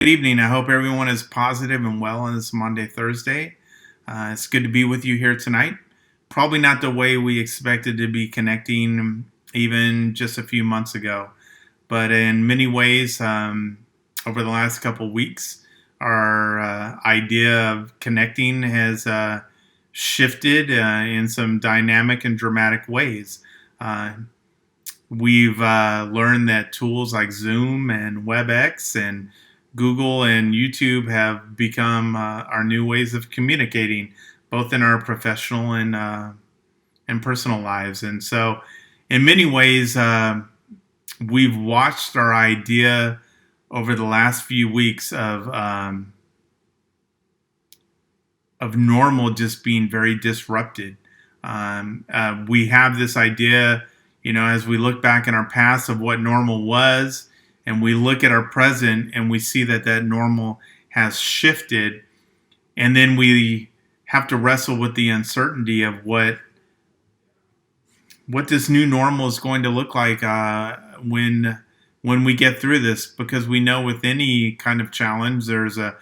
Good evening. I hope everyone is positive and well on this Maundy Thursday. It's good to be with you here tonight. Probably not the way we expected to be connecting even just a few months ago, but in many ways, over the last couple of weeks, our idea of connecting has shifted in some dynamic and dramatic ways. Uh, we've learned that tools like Zoom and WebEx and Google and YouTube have become our new ways of communicating, both in our professional and personal lives. And so, in many ways, we've watched our idea over the last few weeks of normal just being very disrupted. We have this idea, as we look back in our past of what normal was, and we look at our present and we see that normal has shifted, and then we have to wrestle with the uncertainty of what this new normal is going to look like when we get through this, because we know with any kind of challenge there's a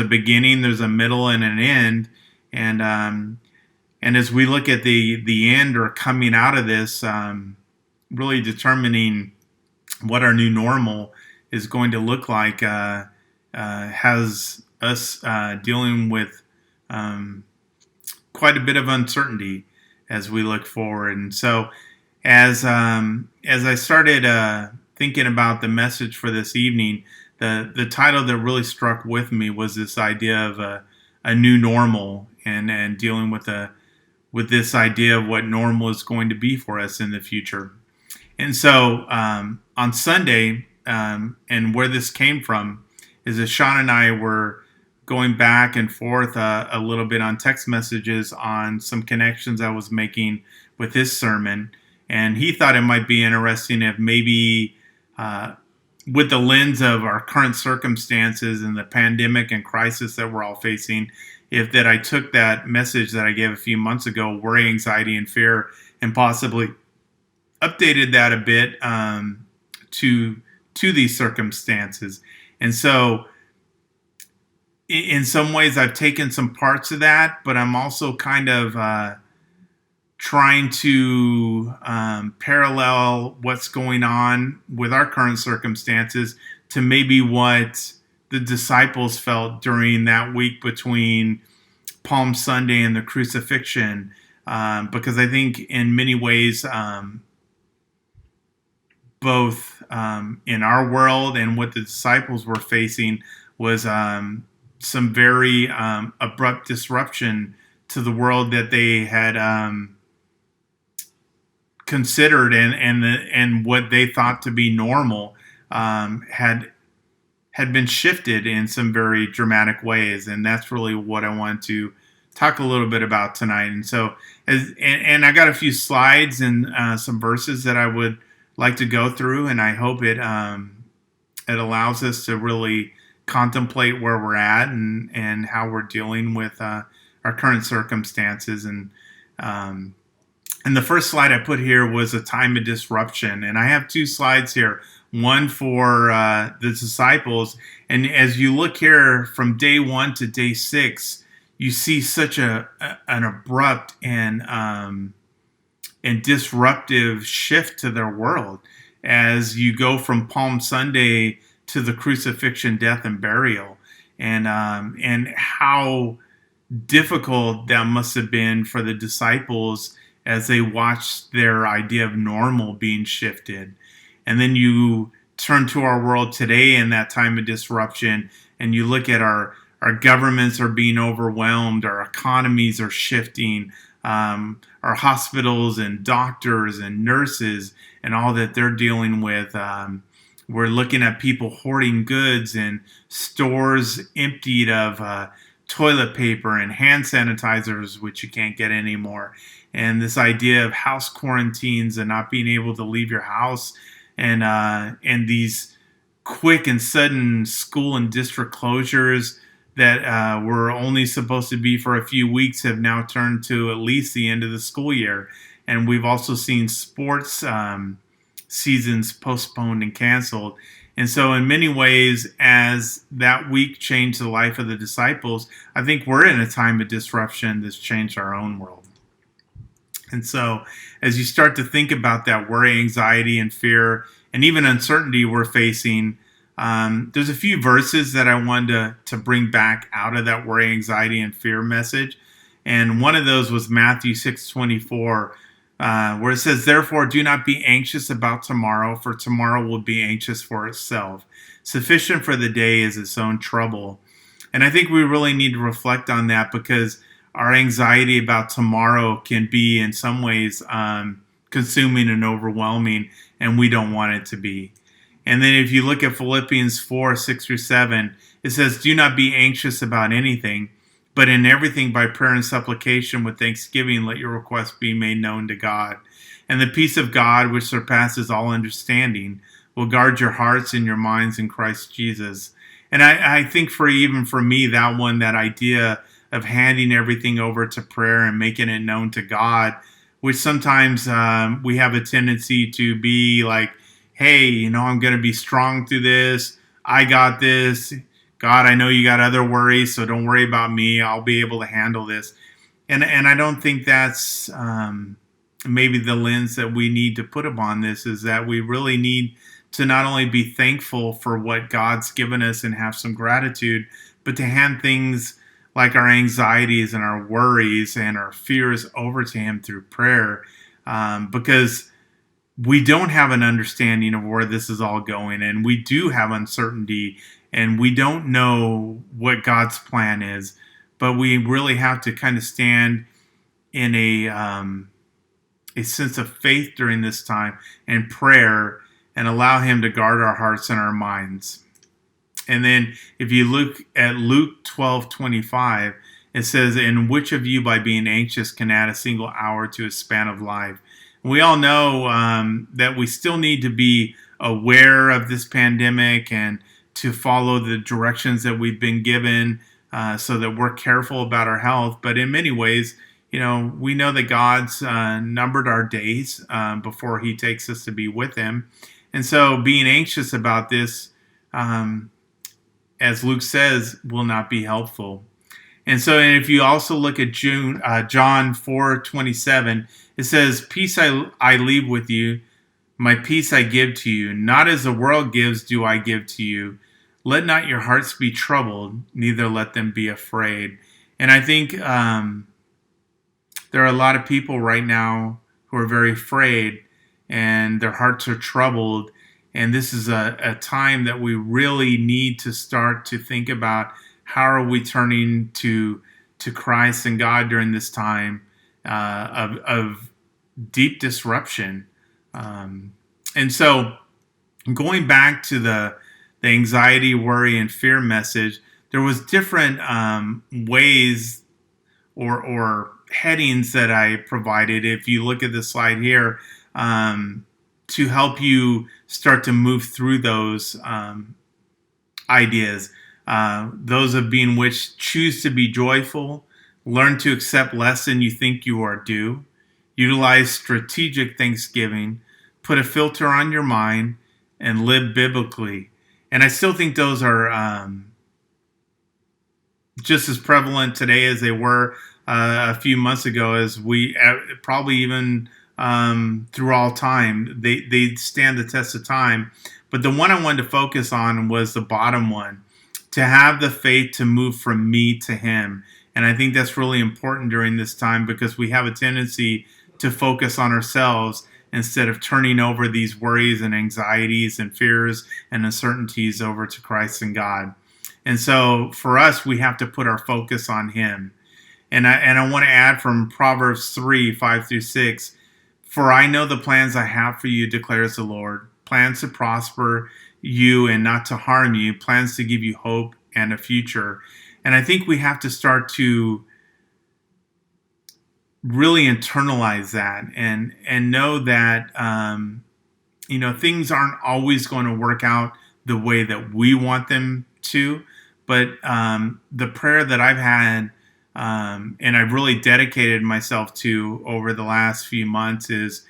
beginning, there's a middle, and an end. And as we look at the end or coming out of this, really determining what our new normal is going to look like has us dealing with quite a bit of uncertainty as we look forward. And so, as I started thinking about the message for this evening, the title that really struck with me was this idea of a new normal, and dealing with this idea of what normal is going to be for us in the future. And so on Sunday, and where this came from is that Sean and I were going back and forth a little bit on text messages on some connections I was making with his sermon. And he thought it might be interesting if maybe with the lens of our current circumstances and the pandemic and crisis that we're all facing, if that I took that message that I gave a few months ago, worry, anxiety, and fear, and possibly updated that a bit to these circumstances. And so in some ways I've taken some parts of that, but I'm also kind of trying to parallel what's going on with our current circumstances to maybe what the disciples felt during that week between Palm Sunday and the crucifixion, because I think in many ways, both in our world and what the disciples were facing was some very abrupt disruption to the world that they had considered, and what they thought to be normal had been shifted in some very dramatic ways. And that's really what I want to talk a little bit about tonight. And so, and I got a few slides and some verses that I would like to go through, and I hope it allows us to really contemplate where we're at and how we're dealing with our current circumstances. And the first slide I put here was a time of disruption, and I have two slides here. One for the disciples, and as you look here from day 1 to day 6, you see such an abrupt and disruptive shift to their world as you go from Palm Sunday to the crucifixion, death, and burial, and how difficult that must have been for the disciples as they watched their idea of normal being shifted. And then you turn to our world today in that time of disruption, and you look at our governments are being overwhelmed, our economies are shifting, our hospitals and doctors and nurses and all that they're dealing with. We're looking at people hoarding goods and stores emptied of toilet paper and hand sanitizers, which you can't get anymore. And this idea of house quarantines and not being able to leave your house, and these quick and sudden school and district closures that were only supposed to be for a few weeks have now turned to at least the end of the school year. And we've also seen sports seasons postponed and canceled. And so, in many ways, as that week changed the life of the disciples, I think we're in a time of disruption that's changed our own world. And so, as you start to think about that worry, anxiety, and fear, and even uncertainty we're facing, there's a few verses that I wanted to bring back out of that worry, anxiety, and fear message. And one of those was Matthew 6:24, where it says, "Therefore, do not be anxious about tomorrow, for tomorrow will be anxious for itself. Sufficient for the day is its own trouble." And I think we really need to reflect on that, because our anxiety about tomorrow can be in some ways consuming and overwhelming, and we don't want it to be. And then if you look at Philippians 4:6-7, it says, "Do not be anxious about anything, but in everything by prayer and supplication with thanksgiving, let your requests be made known to God. And the peace of God, which surpasses all understanding, will guard your hearts and your minds in Christ Jesus." And I think for me, that idea of handing everything over to prayer and making it known to God, which sometimes we have a tendency to be like, hey, I'm going to be strong through this. I got this. God, I know you got other worries, so don't worry about me. I'll be able to handle this. And I don't think that's maybe the lens that we need to put upon this, is that we really need to not only be thankful for what God's given us and have some gratitude, but to hand things like our anxieties and our worries and our fears over to Him through prayer, because we don't have an understanding of where this is all going, and we do have uncertainty, and we don't know what God's plan is, but we really have to kind of stand in a sense of faith during this time and prayer, and allow Him to guard our hearts and our minds. And then if you look at Luke 12:25, it says, "And which of you by being anxious can add a single hour to his span of life?" We all know that we still need to be aware of this pandemic and to follow the directions that we've been given, so that we're careful about our health. But in many ways, we know that God's numbered our days before He takes us to be with Him. And so being anxious about this, as Luke says, will not be helpful. And so, and if you also look at John 4:27, it says, "Peace I leave with you, my peace I give to you. Not as the world gives do I give to you. Let not your hearts be troubled, neither let them be afraid." And I think there are a lot of people right now who are very afraid, and their hearts are troubled. And this is a time that we really need to start to think about, how are we turning to Christ and God during this time of deep disruption. And so going back to the anxiety, worry, and fear message, there was different ways or headings that I provided. If you look at the slide here, to help you start to move through those ideas. Those of being which: choose to be joyful, learn to accept less than you think you are due, utilize strategic thanksgiving, put a filter on your mind, and live biblically. And I still think those are just as prevalent today as they were a few months ago, as we probably even through all time. They stand the test of time. But the one I wanted to focus on was the bottom one: to have the faith to move from me to Him. And I think that's really important during this time, because we have a tendency to focus on ourselves instead of turning over these worries and anxieties and fears and uncertainties over to Christ and God. And so for us, we have to put our focus on Him. And I want to add from Proverbs 3:5-6, "For I know the plans I have for you, declares the Lord, plans to prosper you and not to harm you, plans to give you hope and a future." And I think we have to start to really internalize that and know that things aren't always going to work out the way that we want them to. But the prayer that I've had, and I've really dedicated myself to over the last few months, is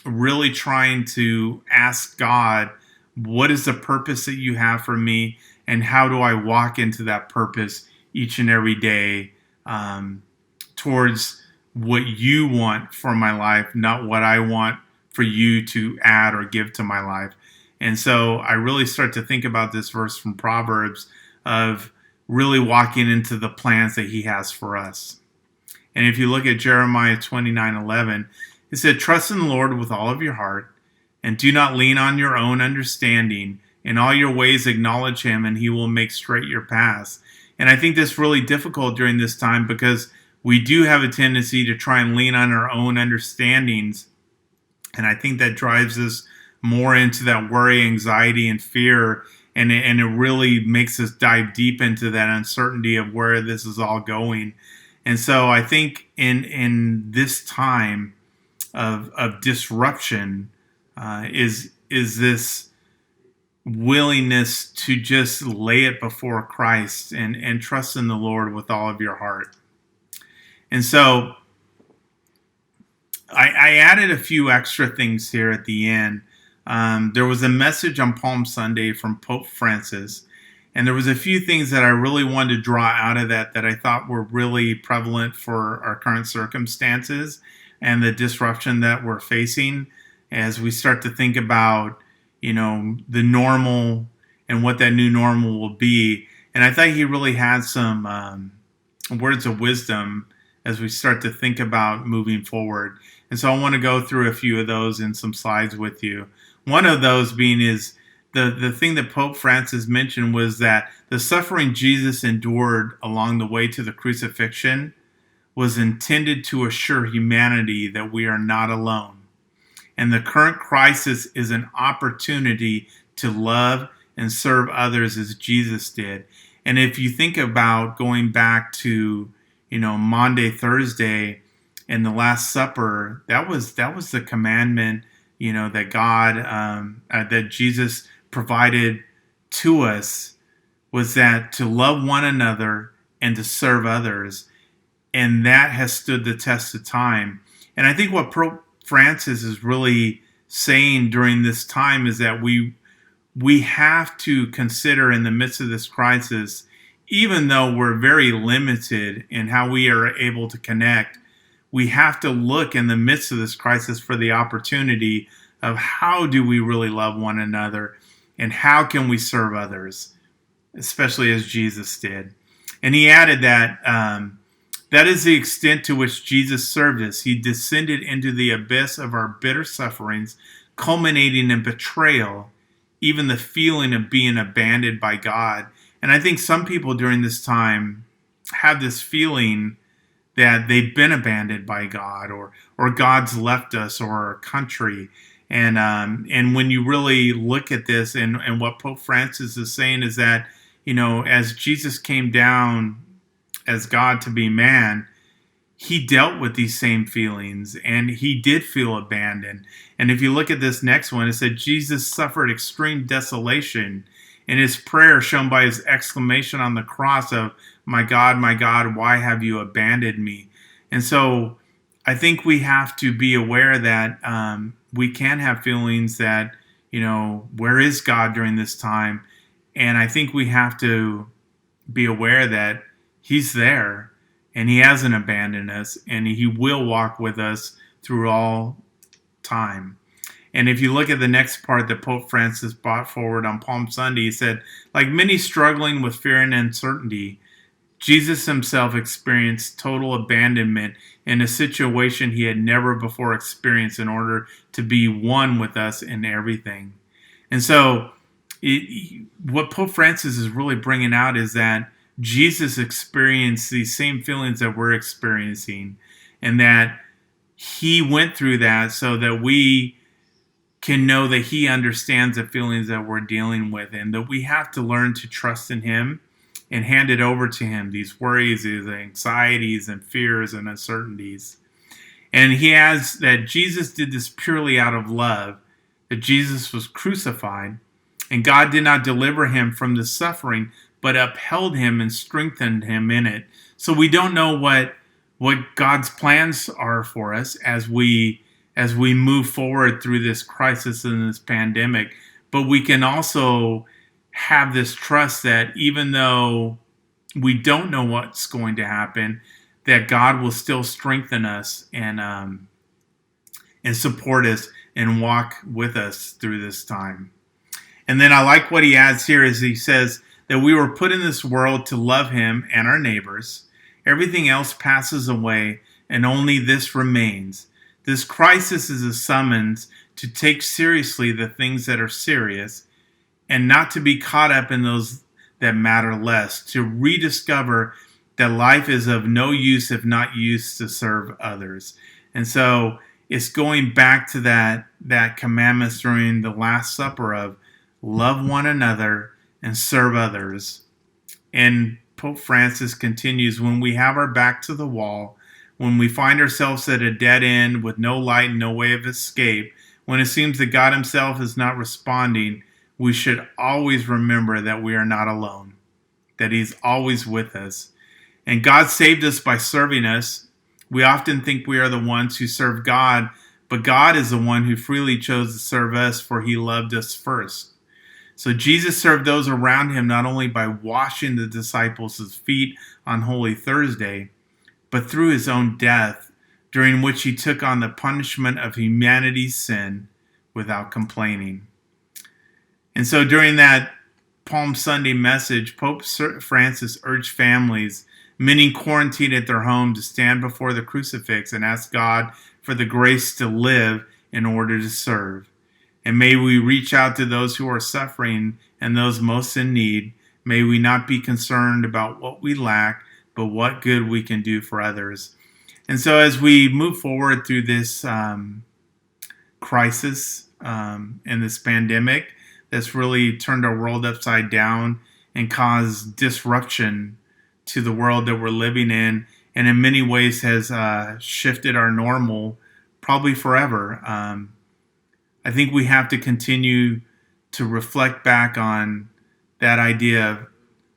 really trying to ask God What is the purpose that you have for me? And how do I walk into that purpose each and every day, towards what you want for my life, not what I want for you to add or give to my life. And so I really start to think about this verse from Proverbs of really walking into the plans that he has for us. And if you look at Jeremiah 29:11, it said, "Trust in the Lord with all of your heart, and do not lean on your own understanding. In all your ways acknowledge him, and he will make straight your paths." And I think that's really difficult during this time, because we do have a tendency to try and lean on our own understandings. And I think that drives us more into that worry, anxiety, and fear. And it really makes us dive deep into that uncertainty of where this is all going. And so I think in this time of disruption, is this willingness to just lay it before Christ and trust in the Lord with all of your heart. And so I added a few extra things here at the end. There was a message on Palm Sunday from Pope Francis, and there was a few things that I really wanted to draw out of that I thought were really prevalent for our current circumstances and the disruption that we're facing as we start to think about, the normal and what that new normal will be. And I thought he really had some words of wisdom as we start to think about moving forward. And so I want to go through a few of those in some slides with you. One of those being is the thing that Pope Francis mentioned was that the suffering Jesus endured along the way to the crucifixion was intended to assure humanity that we are not alone. And the current crisis is an opportunity to love and serve others as Jesus did. And if you think about going back to, Maundy Thursday and the Last Supper, that was the commandment, that God, that Jesus provided to us, was that to love one another and to serve others. And that has stood the test of time. And I think what Pope Francis is really saying during this time is that we have to consider in the midst of this crisis, even though we're very limited in how we are able to connect, we have to look in the midst of this crisis for the opportunity of how do we really love one another and how can we serve others, especially as Jesus did. And he added that that is the extent to which Jesus served us. He descended into the abyss of our bitter sufferings, culminating in betrayal, even the feeling of being abandoned by God. And I think some people during this time have this feeling that they've been abandoned by God, or God's left us, or our country. And when you really look at this, and what Pope Francis is saying is that, as Jesus came down as God to be man, he dealt with these same feelings, and he did feel abandoned. And if you look at this next one, it said Jesus suffered extreme desolation in his prayer, shown by his exclamation on the cross of, my God, why have you abandoned me?" And so I think we have to be aware that we can have feelings that, where is God during this time? And I think we have to be aware that he's there, and he hasn't abandoned us, and he will walk with us through all time. And if you look at the next part that Pope Francis brought forward on Palm Sunday, he said, like many struggling with fear and uncertainty, Jesus himself experienced total abandonment in a situation he had never before experienced in order to be one with us in everything. And so what Pope Francis is really bringing out is that Jesus experienced these same feelings that we're experiencing, and that he went through that so that we can know that he understands the feelings that we're dealing with, and that we have to learn to trust in him and hand it over to him, these worries, these anxieties and fears and uncertainties. And he adds that Jesus did this purely out of love, that Jesus was crucified, and God did not deliver him from the suffering, but upheld him and strengthened him in it. So we don't know what God's plans are for us as we move forward through this crisis and this pandemic. but we can also have this trust that even though we don't know what's going to happen, that God will still strengthen us and support us and walk with us through this time. And then I like what he adds here is he says that we were put in this world to love him and our neighbors. Everything else passes away and only this remains. This crisis is a summons to take seriously the things that are serious and not to be caught up in those that matter less, to rediscover that life is of no use if not used to serve others. And so it's going back to that commandments during the Last Supper of love one another and serve others. And Pope Francis continues, when we have our back to the wall, when we find ourselves at a dead end with no light and no way of escape, when it seems that God himself is not responding, we should always remember that we are not alone, that he's always with us. And God saved us by serving us. We often think we are the ones who serve God, but God is the one who freely chose to serve us, for he loved us first. So Jesus served those around him not only by washing the disciples' feet on Holy Thursday, but through his own death, during which he took on the punishment of humanity's sin without complaining. And so during that Palm Sunday message, Pope Francis urged families, many quarantined at their home, to stand before the crucifix and ask God for the grace to live in order to serve. And may we reach out to those who are suffering and those most in need. May we not be concerned about what we lack, but what good we can do for others. And so as we move forward through this crisis and this pandemic that's really turned our world upside down and caused disruption to the world that we're living in, and in many ways has shifted our normal probably forever, I think we have to continue to reflect back on that idea of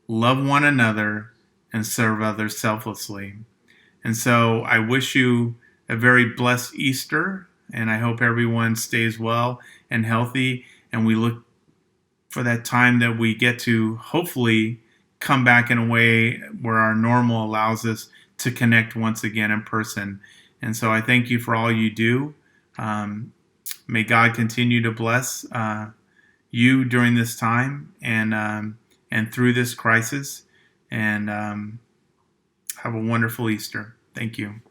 love one another and serve others selflessly. And so I wish you a very blessed Easter, and I hope everyone stays well and healthy, and we look for that time that we get to hopefully come back in a way where our normal allows us to connect once again in person. And so I thank you for all you do. May God continue to bless you during this time and through this crisis. And have a wonderful Easter. Thank you.